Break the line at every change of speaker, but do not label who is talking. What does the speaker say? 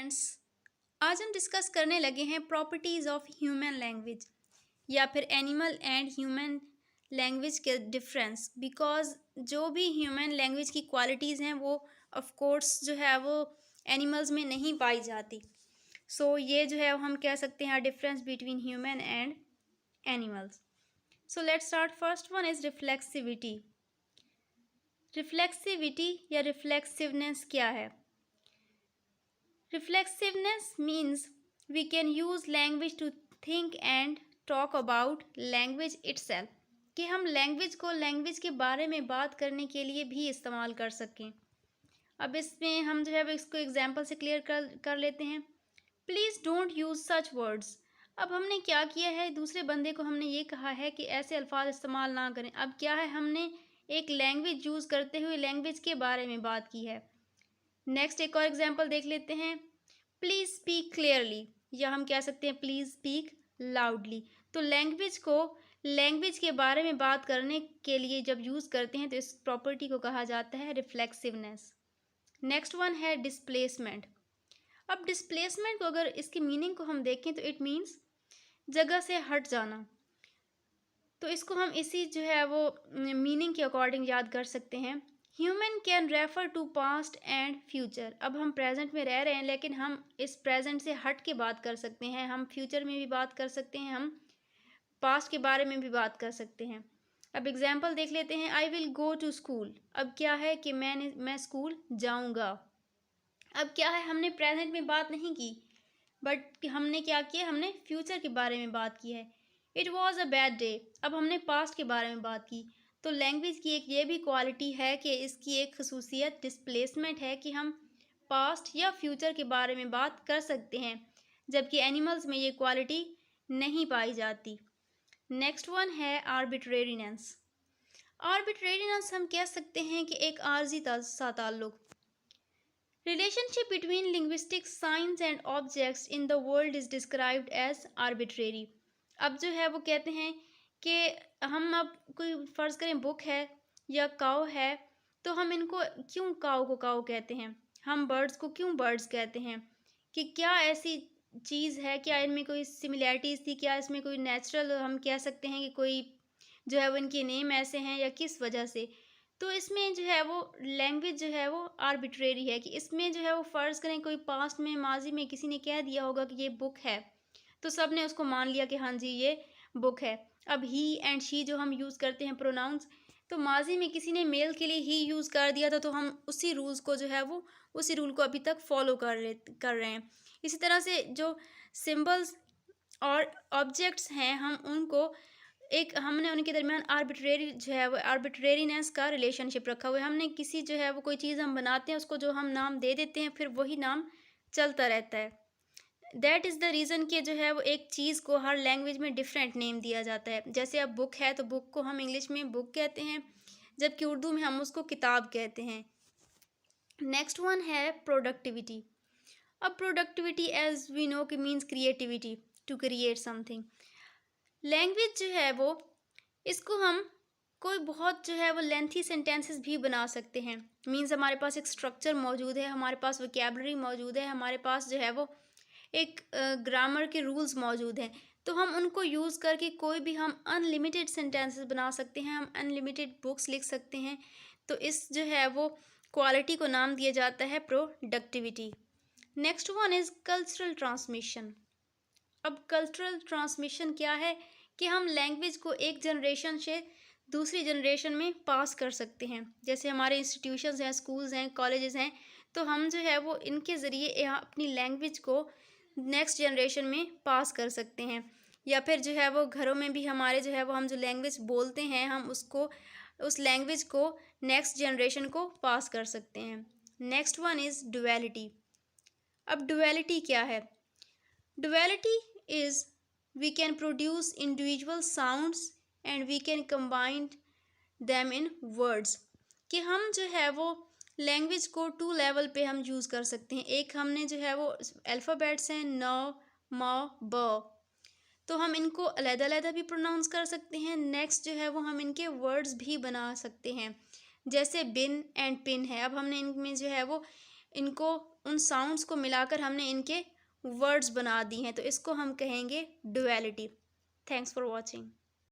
Students, आज हम discuss करने लगे हैं प्रॉपर्टीज़ ऑफ ह्यूमन लैंग्वेज या फिर एनिमल एंड ह्यूमन लैंग्वेज के डिफरेंस। बिकॉज जो भी ह्यूमन लैंग्वेज की क्वालिटीज़ हैं वो ऑफ कोर्स जो है वो एनिमल्स में नहीं पाई जाती। सो ये जो है हम कह सकते हैं difference between human and animals. So let's start. First one is reflexivity. Reflexivity या रिफ्लेक्सिवनेस क्या है? Reflexiveness means we can use language to think and talk about language itself, कि हम लैंग्वेज को लैंग्वेज के बारे में बात करने के लिए भी इस्तेमाल कर सकें। अब इसमें हम जो है इसको एग्जांपल से क्लियर कर लेते हैं। Please don't use such words. अब हमने क्या किया है, दूसरे बंदे को हमने ये कहा है कि ऐसे अल्फाज इस्तेमाल ना करें। अब क्या है, हमने एक लैंग्वेज यूज़ करते हुए लैंग्वेज के बारे में बात की है। नेक्स्ट एक और एग्जांपल देख लेते हैं। प्लीज़ स्पीक क्लियरली, या हम कह सकते हैं प्लीज़ स्पीक लाउडली। तो लैंग्वेज को लैंग्वेज के बारे में बात करने के लिए जब यूज़ करते हैं तो इस प्रॉपर्टी को कहा जाता है रिफ्लेक्सिवनेस। नेक्स्ट वन है डिस्प्लेसमेंट। अब डिस्प्लेसमेंट को अगर इसकी मीनिंग को हम देखें तो इट मीन्स जगह से हट जाना। तो इसको हम इसी जो है वो मीनिंग के अकॉर्डिंग याद कर सकते हैं। Human can refer to past and future. अब हम प्रेजेंट में रह रहे हैं लेकिन हम इस प्रेजेंट से हट के बात कर सकते हैं। हम फ्यूचर में भी बात कर सकते हैं, हम पास्ट के बारे में भी बात कर सकते हैं। अब एग्जांपल देख लेते हैं। I will go to school. अब क्या है कि मैं स्कूल जाऊंगा। अब क्या है, हमने प्रेजेंट में बात नहीं की बट हमने क्या किया, हमने फ्यूचर के बारे में बात की है। It was a bad day. अब हमने पास्ट के बारे में बात की। तो लैंग्वेज की एक ये भी क्वालिटी है कि इसकी एक खसूसियत डिस्प्लेसमेंट है कि हम पास्ट या फ्यूचर के बारे में बात कर सकते हैं, जबकि एनिमल्स में ये क्वालिटी नहीं पाई जाती। नेक्स्ट वन है आर्बिट्रेरीनेस। आर्बिट्रेरीनेस हम कह सकते हैं कि एक आर्जी सा ताल्लुक। Relationship between linguistic signs and objects in the world is described as arbitrary। अब जो है वो कहते हैं कि हम अब कोई फ़र्ज़ करें बुक है या काऊ है, तो हम इनको क्यों काऊ को काऊ कहते हैं, हम बर्ड्स को क्यों बर्ड्स कहते हैं, कि क्या ऐसी चीज़ है, क्या इनमें कोई सिमिलैरिटीज़ थी, क्या इसमें कोई नेचुरल हम कह सकते हैं कि कोई जो है वो इनके नेम ऐसे हैं या किस वजह से। तो इसमें जो है वो लैंग्वेज जो है वो आर्बिट्रेरी है कि इसमें जो है वो फ़र्ज़ करें कोई पास्ट में माजी में किसी ने कह दिया होगा कि ये बुक है, तो सब ने उसको मान लिया कि हाँ जी ये बुक है। अब ही एंड शी जो हम यूज़ करते हैं प्रोनाउंस, तो माजी में किसी ने मेल के लिए ही यूज़ कर दिया था, तो हम उसी रूल्स को जो है वो उसी रूल को अभी तक फॉलो कर रहे हैं। इसी तरह से जो सिम्बल्स और ऑब्जेक्ट्स हैं, हम उनको एक हमने उनके दरमियान आर्बिट्रेरी जो है वो आर्बिट्रेरीनेस का रिलेशनशिप रखा हुआ है। हमने किसी जो है वो कोई चीज़ हम बनाते हैं, उसको जो हम नाम दे देते हैं, फिर वही नाम चलता रहता है। दैट इज़ द रीज़न कि जो है वो एक चीज़ को हर लैंग्वेज में डिफरेंट नेम दिया जाता है। जैसे अब बुक है तो बुक को हम इंग्लिश में बुक कहते हैं, जबकि उर्दू में हम उसको किताब कहते हैं। नेक्स्ट वन है प्रोडक्टिविटी। अब प्रोडक्टिविटी एज वी नो कि means creativity, to create something. Language जो है वो इसको हम कोई बहुत जो है वो लेंथी सेंटेंसेस भी बना सकते हैं। मीन्स हमारे पास एक स्ट्रक्चर मौजूद है, हमारे पास वोकैबलरी मौजूद है, हमारे पास जो है वो एक ग्रामर के रूल्स मौजूद हैं। तो हम उनको यूज़ करके कोई भी हम अनलिमिटेड सेंटेंसेस बना सकते हैं, हम अनलिमिटेड बुक्स लिख सकते हैं। तो इस जो है वो क्वालिटी को नाम दिया जाता है productivity. Next one is cultural transmission. अब कल्चरल ट्रांसमिशन क्या है कि हम लैंग्वेज को एक जनरेशन से दूसरी जनरेशन में पास कर सकते हैं। जैसे हमारे इंस्टीट्यूशंस हैं, स्कूल्स हैं, कॉलेजेस हैं, तो हम जो है वो इनके ज़रिए यहाँ अपनी लैंग्वेज को नेक्स्ट जनरेशन में पास कर सकते हैं। या फिर जो है वो घरों में भी हमारे जो है वो हम जो लैंग्वेज बोलते हैं, हम उसको उस लैंग्वेज को नेक्स्ट जनरेशन को पास कर सकते हैं। Next one is duality. अब डुअलिटी क्या है? Duality is we can produce individual sounds and we can combine them in words, कि हम जो है वो लैंग्वेज को टू लेवल पे हम यूज़ कर सकते हैं। एक हमने जो है वो अल्फ़ाबेट्स हैं न म ब, तो हम इनको अलग-अलग भी प्रोनाउंस कर सकते हैं। नेक्स्ट जो है वो हम इनके वर्ड्स भी बना सकते हैं, जैसे बिन एंड पिन है। अब हमने इनमें जो है वो इनको उन साउंड्स को मिलाकर हमने इनके वर्ड्स बना दी हैं, तो इसको हम कहेंगे डुअलिटी। Thanks for watching.